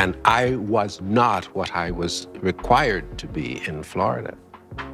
And I was not what I was required to be in Florida.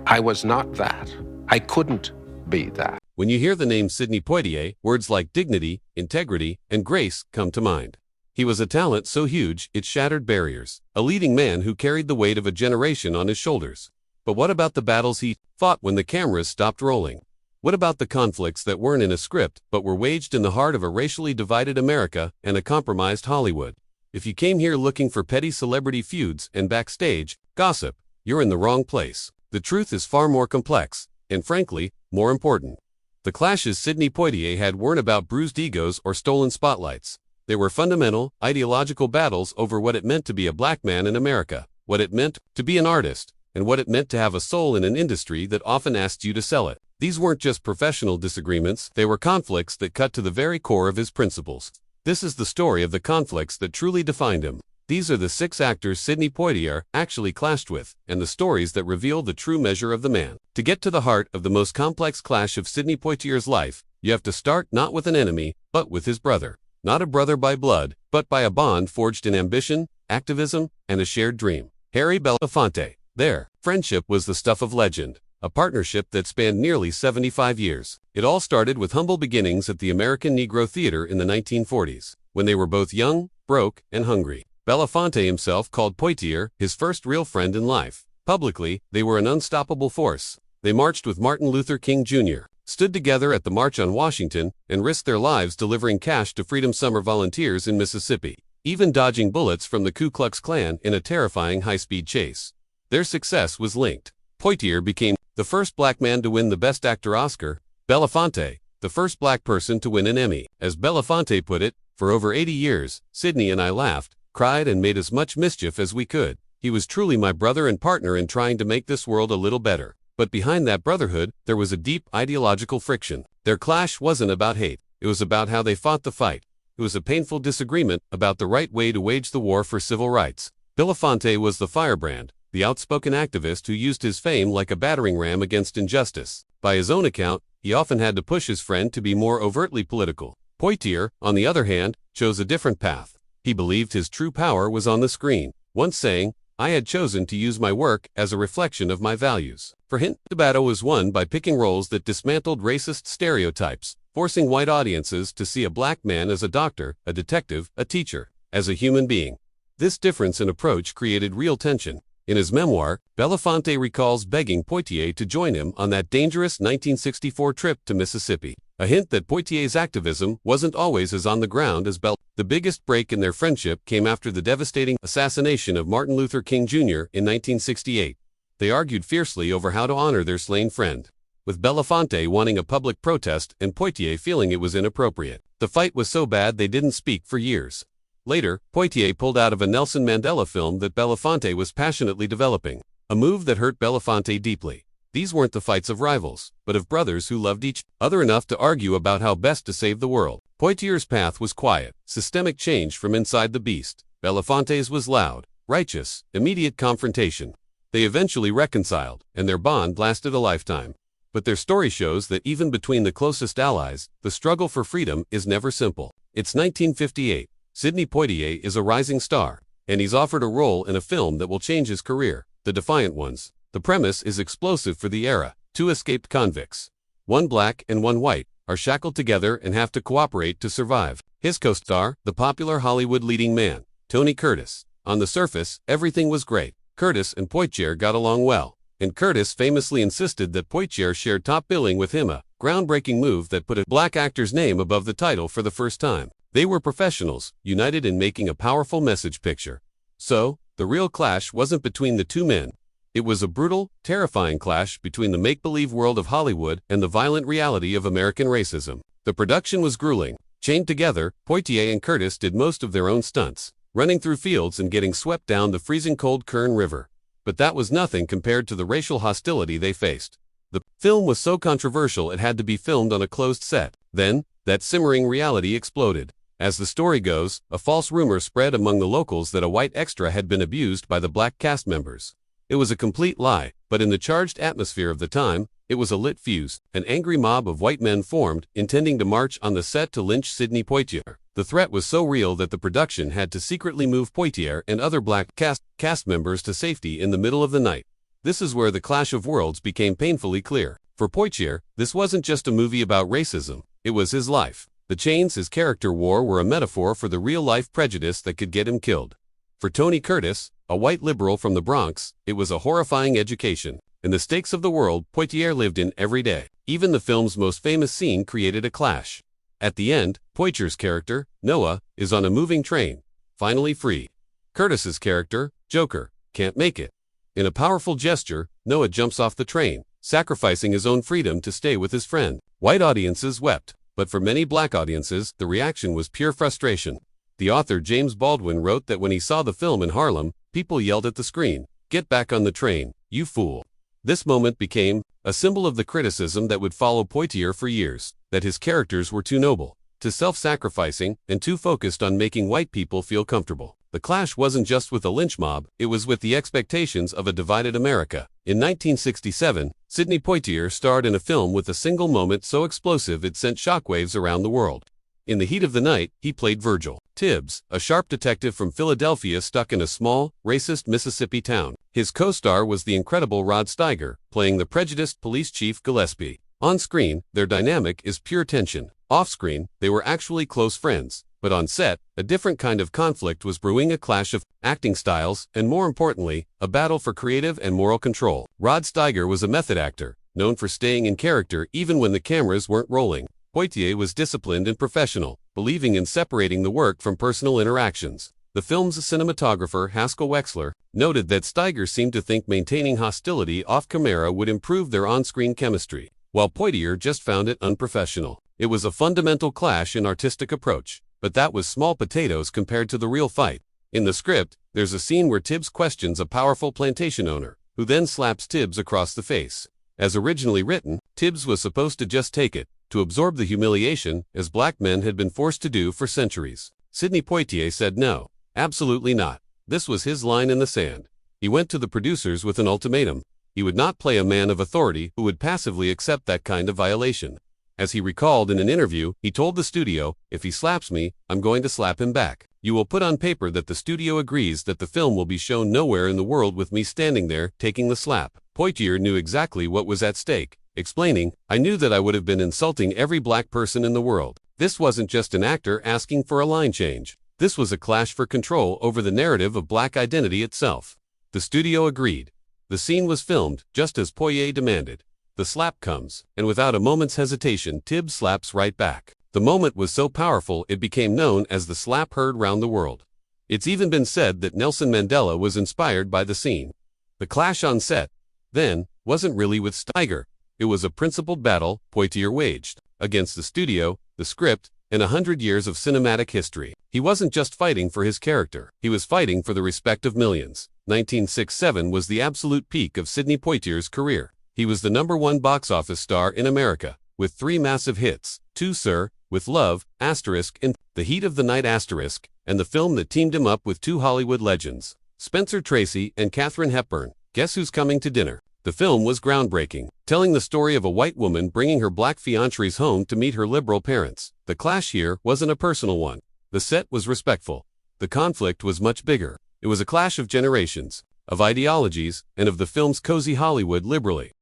I was not that. I couldn't be that. When you hear the name Sidney Poitier, words like dignity, integrity, and grace come to mind. He was a talent so huge it shattered barriers, a leading man who carried the weight of a generation on his shoulders. But what about the battles he fought when the cameras stopped rolling? What about the conflicts that weren't in a script but were waged in the heart of a racially divided America and a compromised Hollywood? If you came here looking for petty celebrity feuds and backstage gossip, you're in the wrong place. The truth is far more complex, and frankly, more important. The clashes Sidney Poitier had weren't about bruised egos or stolen spotlights. They were fundamental, ideological battles over what it meant to be a black man in America, what it meant to be an artist, and what it meant to have a soul in an industry that often asked you to sell it. These weren't just professional disagreements, they were conflicts that cut to the very core of his principles. This is the story of the conflicts that truly defined him. These are the 6 actors Sidney Poitier actually clashed with, and the stories that reveal the true measure of the man. To get to the heart of the most complex clash of Sidney Poitier's life, you have to start not with an enemy, but with his brother. Not a brother by blood, but by a bond forged in ambition, activism, and a shared dream. Harry Belafonte. Their friendship was the stuff of legend, a partnership that spanned nearly 75 years. It all started with humble beginnings at the American Negro Theater in the 1940s, when they were both young, broke, and hungry. Belafonte himself called Poitier his first real friend in life. Publicly, they were an unstoppable force. They marched with Martin Luther King Jr., stood together at the March on Washington, and risked their lives delivering cash to Freedom Summer volunteers in Mississippi, even dodging bullets from the Ku Klux Klan in a terrifying high-speed chase. Their success was linked. Poitier became the first black man to win the Best Actor Oscar, Belafonte, the first black person to win an Emmy. As Belafonte put it, for over 80 years, Sidney and I laughed, cried, and made as much mischief as we could. He was truly my brother and partner in trying to make this world a little better. But behind that brotherhood, there was a deep ideological friction. Their clash wasn't about hate. It was about how they fought the fight. It was a painful disagreement about the right way to wage the war for civil rights. Belafonte was the firebrand, the outspoken activist who used his fame like a battering ram against injustice. By his own account, he often had to push his friend to be more overtly political. Poitier, on the other hand, chose a different path. He believed his true power was on the screen, once saying, "I had chosen to use my work as a reflection of my values." For him, the battle was won by picking roles that dismantled racist stereotypes, forcing white audiences to see a black man as a doctor, a detective, a teacher, as a human being. This difference in approach created real tension. In his memoir, Belafonte recalls begging Poitier to join him on that dangerous 1964 trip to Mississippi, a hint that Poitier's activism wasn't always as on the ground as Bel. The biggest break in their friendship came after the devastating assassination of Martin Luther King Jr. in 1968. They argued fiercely over how to honor their slain friend, with Belafonte wanting a public protest and Poitier feeling it was inappropriate. The fight was so bad they didn't speak for years. Later, Poitier pulled out of a Nelson Mandela film that Belafonte was passionately developing, a move that hurt Belafonte deeply. These weren't the fights of rivals, but of brothers who loved each other enough to argue about how best to save the world. Poitier's path was quiet, systemic change from inside the beast. Belafonte's was loud, righteous, immediate confrontation. They eventually reconciled, and their bond lasted a lifetime. But their story shows that even between the closest allies, the struggle for freedom is never simple. It's 1958. Sidney Poitier is a rising star, and he's offered a role in a film that will change his career, The Defiant Ones. The premise is explosive for the era. 2 escaped convicts, one black and one white, are shackled together and have to cooperate to survive. His co-star, the popular Hollywood leading man, Tony Curtis. On the surface, everything was great. Curtis and Poitier got along well, and Curtis famously insisted that Poitier shared top billing with him, a groundbreaking move that put a black actor's name above the title for the first time. They were professionals, united in making a powerful message picture. So, the real clash wasn't between the two men. It was a brutal, terrifying clash between the make-believe world of Hollywood and the violent reality of American racism. The production was grueling. Chained together, Poitier and Curtis did most of their own stunts, running through fields and getting swept down the freezing cold Kern River. But that was nothing compared to the racial hostility they faced. The film was so controversial it had to be filmed on a closed set. Then, that simmering reality exploded. As the story goes, a false rumor spread among the locals that a white extra had been abused by the black cast members. It was a complete lie, but in the charged atmosphere of the time, It was a lit fuse. An angry mob of white men formed, intending to march on the set to lynch Sidney Poitier. The threat was so real that the production had to secretly move Poitier and other black cast members to safety in the middle of the night. This is where the clash of worlds became painfully clear. For Poitier, this wasn't just a movie about racism, it was his life. The chains his character wore were a metaphor for the real-life prejudice that could get him killed. For Tony Curtis, a white liberal from the Bronx, it was a horrifying education. In the stakes of the world Poitier lived in every day. Even the film's most famous scene created a clash. At the end, Poitier's character, Noah, is on a moving train, finally free. Curtis's character, Joker, can't make it. In a powerful gesture, Noah jumps off the train, sacrificing his own freedom to stay with his friend. White audiences wept, but for many black audiences, the reaction was pure frustration. The author James Baldwin wrote that when he saw the film in Harlem, people yelled at the screen, "Get back on the train, you fool." This moment became a symbol of the criticism that would follow Poitier for years, that his characters were too noble, too self-sacrificing, and too focused on making white people feel comfortable. The clash wasn't just with a lynch mob, it was with the expectations of a divided America. In 1967, Sidney Poitier starred in a film with a single moment so explosive it sent shockwaves around the world. In the heat of the night, he played Virgil Tibbs, a sharp detective from Philadelphia stuck in a small, racist Mississippi town. His co-star was the incredible Rod Steiger, playing the prejudiced police chief Gillespie. On screen, their dynamic is pure tension. Off-screen, they were actually close friends. But on set, a different kind of conflict was brewing, a clash of acting styles, and more importantly, a battle for creative and moral control. Rod Steiger was a method actor, known for staying in character even when the cameras weren't rolling. Poitier was disciplined and professional, believing in separating the work from personal interactions. The film's cinematographer Haskell Wexler noted that Steiger seemed to think maintaining hostility off-camera would improve their on-screen chemistry, while Poitier just found it unprofessional. It was a fundamental clash in artistic approach, but that was small potatoes compared to the real fight. In the script, there's a scene where Tibbs questions a powerful plantation owner, who then slaps Tibbs across the face. As originally written, Tibbs was supposed to just take it, to absorb the humiliation, as black men had been forced to do for centuries. Sidney Poitier said no, absolutely not. This was his line in the sand. He went to the producers with an ultimatum. He would not play a man of authority who would passively accept that kind of violation. As he recalled in an interview, he told the studio, "If he slaps me, I'm going to slap him back. You will put on paper that the studio agrees that the film will be shown nowhere in the world with me standing there, taking the slap." Poitier knew exactly what was at stake, explaining, "I knew that I would have been insulting every black person in the world. This wasn't just an actor asking for a line change. This was a clash for control over the narrative of black identity itself." The studio agreed. The scene was filmed, just as Poitier demanded. The slap comes, and without a moment's hesitation, Tibbs slaps right back. The moment was so powerful it became known as the slap heard round the world. It's even been said that Nelson Mandela was inspired by the scene. The clash on set, then, wasn't really with Steiger. It was a principled battle Poitier waged against the studio, the script, and 100 years of cinematic history. He wasn't just fighting for his character. He was fighting for the respect of millions. 1967 was the absolute peak of Sidney Poitier's career. He was the #1 box office star in America, with 3 massive hits, Two Sir, With Love, Asterisk, and The Heat of the Night, Asterisk, and the film that teamed him up with 2 Hollywood legends, Spencer Tracy and Katharine Hepburn. Guess Who's Coming to Dinner? The film was groundbreaking, telling the story of a white woman bringing her black fiancés home to meet her liberal parents. The clash here wasn't a personal one. The set was respectful. The conflict was much bigger. It was a clash of generations, of ideologies, and of the film's cozy Hollywood liberally.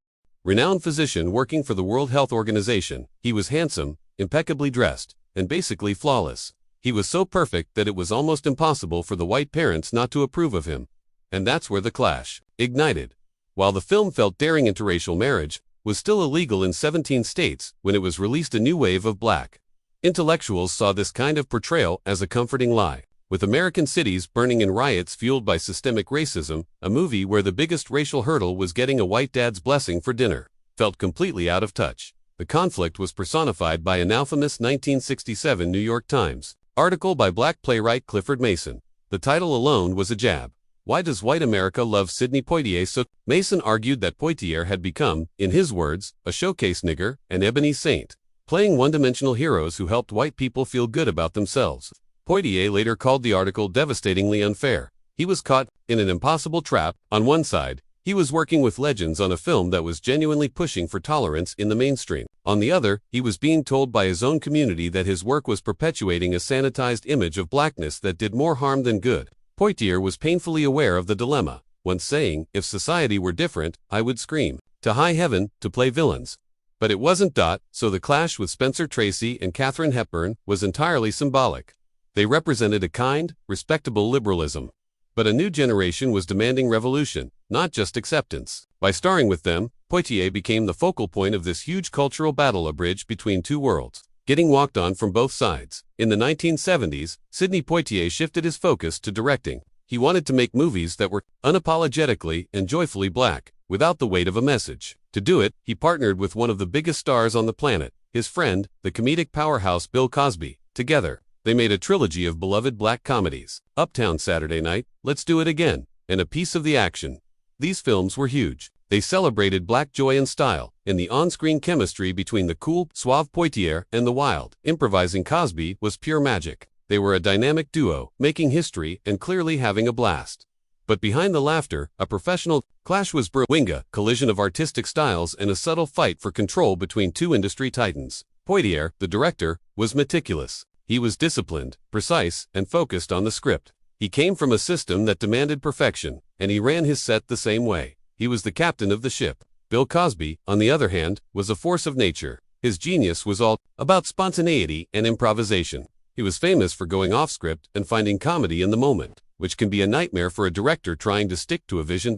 Renowned physician working for the World Health Organization, he was handsome, impeccably dressed, and basically flawless. He was so perfect that it was almost impossible for the white parents not to approve of him. And that's where the clash ignited. While the film felt daring, interracial marriage was still illegal in 17 states when it was released. A new wave of black intellectuals saw this kind of portrayal as a comforting lie. With American cities burning in riots fueled by systemic racism, a movie where the biggest racial hurdle was getting a white dad's blessing for dinner felt completely out of touch. The conflict was personified by an infamous 1967 New York Times article by black playwright Clifford Mason. The title alone was a jab. Why does white America love Sidney Poitier so? Mason argued that Poitier had become, in his words, a showcase nigger, an ebony saint, playing one-dimensional heroes who helped white people feel good about themselves. Poitier later called the article devastatingly unfair. He was caught in an impossible trap. On one side, He was working with legends on a film that was genuinely pushing for tolerance in the mainstream. On the other, he was being told by his own community that his work was perpetuating a sanitized image of blackness that did more harm than good. Poitier was painfully aware of the dilemma, once saying, "If society were different, I would scream to high heaven to play villains." But it wasn't. So the clash with Spencer Tracy and Katharine Hepburn was entirely symbolic. They represented a kind, respectable liberalism. But a new generation was demanding revolution, not just acceptance. By starring with them, Poitier became the focal point of this huge cultural battle, a bridge between two worlds, getting walked on from both sides. In the 1970s, Sidney Poitier shifted his focus to directing. He wanted to make movies that were unapologetically and joyfully black, without the weight of a message. To do it, he partnered with one of the biggest stars on the planet, his friend, the comedic powerhouse Bill Cosby. Together, they made a trilogy of beloved black comedies: Uptown Saturday Night, Let's Do It Again, and A Piece of the Action. These films were huge. They celebrated black joy and style, and the on-screen chemistry between the cool, suave Poitier and the wild, improvising Cosby was pure magic. They were a dynamic duo, making history and clearly having a blast. But behind the laughter, a professional clash was brewing, a collision of artistic styles and a subtle fight for control between two industry titans. Poitier, the director, was meticulous. He was disciplined, precise, and focused on the script. He came from a system that demanded perfection, and he ran his set the same way. He was the captain of the ship. Bill Cosby, on the other hand, was a force of nature. His genius was all about spontaneity and improvisation. He was famous for going off script and finding comedy in the moment, which can be a nightmare for a director trying to stick to a vision.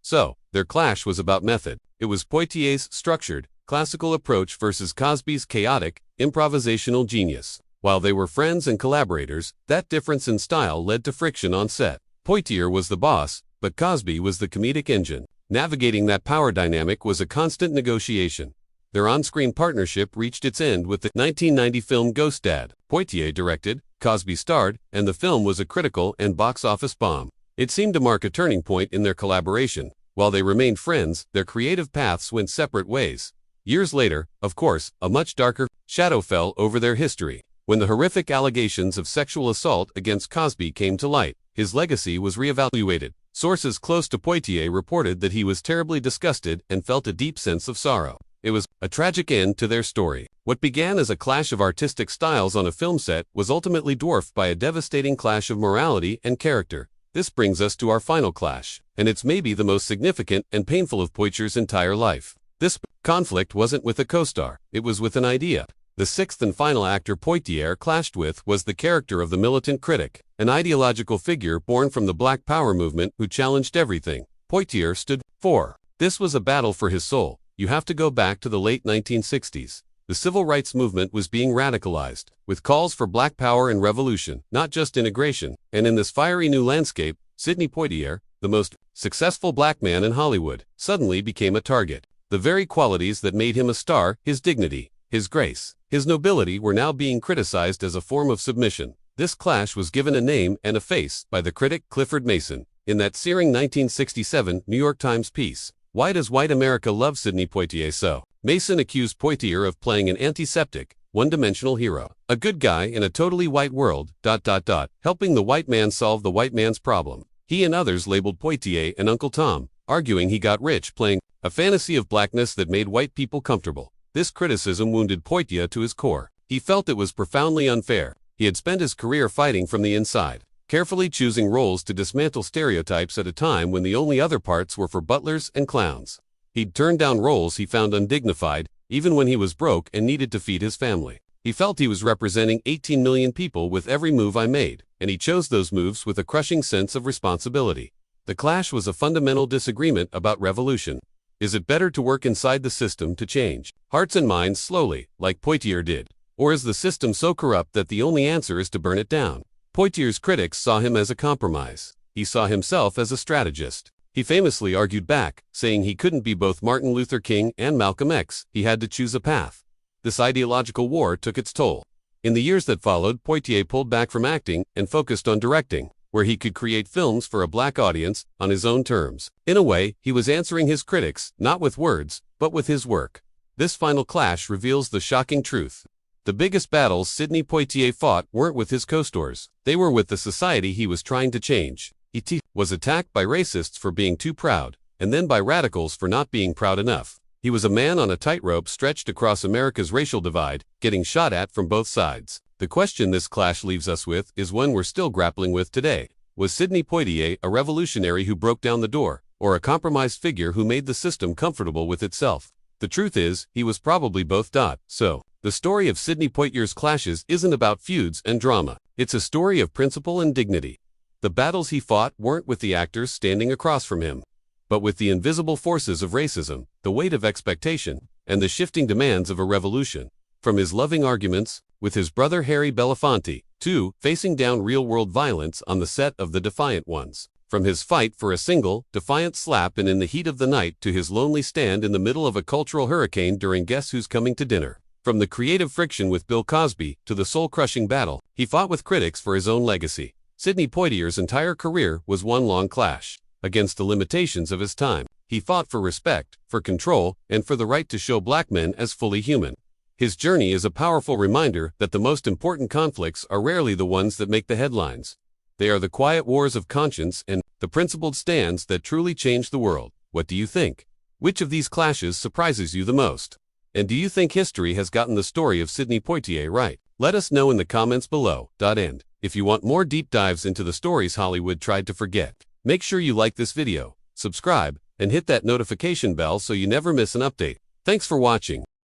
So, their clash was about method. It was Poitier's structured, classical approach versus Cosby's chaotic, improvisational genius. While they were friends and collaborators, that difference in style led to friction on set. Poitier was the boss, but Cosby was the comedic engine. Navigating that power dynamic was a constant negotiation. Their on-screen partnership reached its end with the 1990 film Ghost Dad. Poitier directed, Cosby starred, and the film was a critical and box office bomb. It seemed to mark a turning point in their collaboration. While they remained friends, their creative paths went separate ways. Years later, of course, a much darker shadow fell over their history. When the horrific allegations of sexual assault against Cosby came to light, his legacy was reevaluated. Sources close to Poitier reported that he was terribly disgusted and felt a deep sense of sorrow. It was a tragic end to their story. What began as a clash of artistic styles on a film set was ultimately dwarfed by a devastating clash of morality and character. This brings us to our final clash, and it's maybe the most significant and painful of Poitier's entire life. This conflict wasn't with a co-star, it was with an idea. The sixth and final actor Poitier clashed with was the character of the militant critic, an ideological figure born from the Black Power movement who challenged everything Poitier stood for. This was a battle for his soul. You have to go back to the late 1960s. The civil rights movement was being radicalized, with calls for black power and revolution, not just integration. And in this fiery new landscape, Sidney Poitier, the most successful black man in Hollywood, suddenly became a target. The very qualities that made him a star, his dignity, his grace, his nobility, were now being criticized as a form of submission. This clash was given a name and a face by the critic Clifford Mason in that searing 1967 New York Times piece, "Why Does White America Love Sidney Poitier So?" Mason accused Poitier of playing an antiseptic, one-dimensional hero, a good guy in a totally white world, helping the white man solve the white man's problem. He and others labeled Poitier an Uncle Tom, arguing he got rich playing a fantasy of blackness that made white people comfortable. This criticism wounded Poitier to his core. He felt it was profoundly unfair. He had spent his career fighting from the inside, carefully choosing roles to dismantle stereotypes at a time when the only other parts were for butlers and clowns. He'd turned down roles he found undignified, even when he was broke and needed to feed his family. He felt he was representing 18 million people with every move I made, and he chose those moves with a crushing sense of responsibility. The clash was a fundamental disagreement about revolution. Is it better to work inside the system to change hearts and minds slowly, like Poitier did? Or is the system so corrupt that the only answer is to burn it down? Poitier's critics saw him as a compromise. He saw himself as a strategist. He famously argued back, saying he couldn't be both Martin Luther King and Malcolm X. He had to choose a path. This ideological war took its toll. In the years that followed, Poitier pulled back from acting and focused on directing, where he could create films for a black audience on his own terms. In a way, he was answering his critics, not with words, but with his work. This final clash reveals the shocking truth. The biggest battles Sidney Poitier fought weren't with his co-stars. They were with the society he was trying to change. He was attacked by racists for being too proud, and then by radicals for not being proud enough. He was a man on a tightrope stretched across America's racial divide, getting shot at from both sides. The question this clash leaves us with is one we're still grappling with today. Was Sidney Poitier a revolutionary who broke down the door, or a compromised figure who made the system comfortable with itself? The truth is, he was probably both. So, the story of Sidney Poitier's clashes isn't about feuds and drama. It's a story of principle and dignity. The battles he fought weren't with the actors standing across from him, but with the invisible forces of racism, the weight of expectation, and the shifting demands of a revolution. From his loving arguments with his brother Harry Belafonte, to facing down real-world violence on the set of The Defiant Ones. From his fight for a single, defiant slap and in the heat of the night to his lonely stand in the middle of a cultural hurricane during Guess Who's Coming to Dinner. From the creative friction with Bill Cosby to the soul-crushing battle he fought with critics for his own legacy. Sidney Poitier's entire career was one long clash against the limitations of his time. He fought for respect, for control, and for the right to show black men as fully human. His journey is a powerful reminder that the most important conflicts are rarely the ones that make the headlines. They are the quiet wars of conscience and the principled stands that truly change the world. What do you think? Which of these clashes surprises you the most? And do you think history has gotten the story of Sidney Poitier right? Let us know in the comments below. And if you want more deep dives into the stories Hollywood tried to forget, make sure you like this video, subscribe, and hit that notification bell so you never miss an update. Thanks for watching.